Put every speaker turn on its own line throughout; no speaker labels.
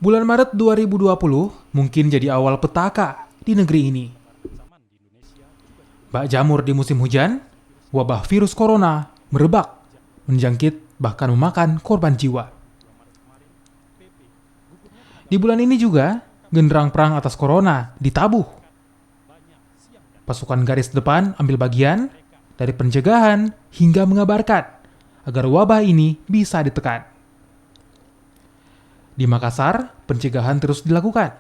Bulan Maret 2020 mungkin jadi awal petaka di negeri ini. Bak jamur di musim hujan, wabah virus corona merebak, menjangkit bahkan memakan korban jiwa. Di bulan ini juga, genderang perang atas corona ditabuh. Pasukan garis depan ambil bagian dari pencegahan hingga mengabarkan agar wabah ini bisa ditekan. Di Makassar, pencegahan terus dilakukan.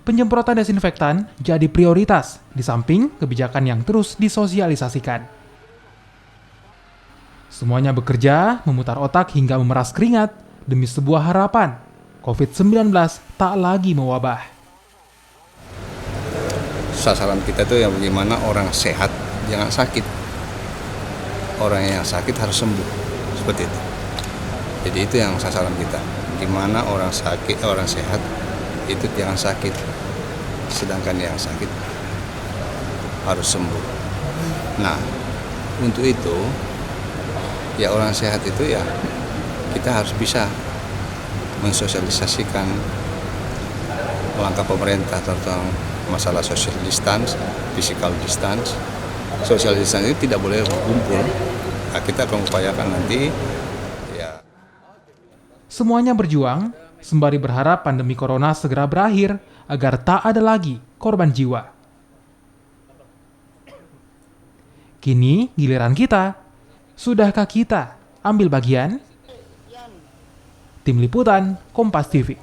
Penyemprotan desinfektan jadi prioritas di samping kebijakan yang terus disosialisasikan. Semuanya bekerja, memutar otak hingga memeras keringat demi sebuah harapan. COVID-19 tak lagi mewabah.
Sasaran kita tuh yang bagaimana orang sehat jangan sakit. Orang yang sakit harus sembuh. Seperti itu. Jadi itu yang sasaran kita. Gimana orang sakit, orang sehat itu jangan sakit, sedangkan yang sakit harus sembuh. Nah, untuk itu ya orang sehat itu ya kita harus bisa mensosialisasikan langkah pemerintah tentang masalah social distance, physical distance. Social distance itu tidak boleh berkumpul. Nah, kita akan upayakan nanti.
Semuanya berjuang, sembari berharap pandemi corona segera berakhir agar tak ada lagi korban jiwa. Kini giliran kita. Sudahkah kita ambil bagian? Tim Liputan Kompas TV.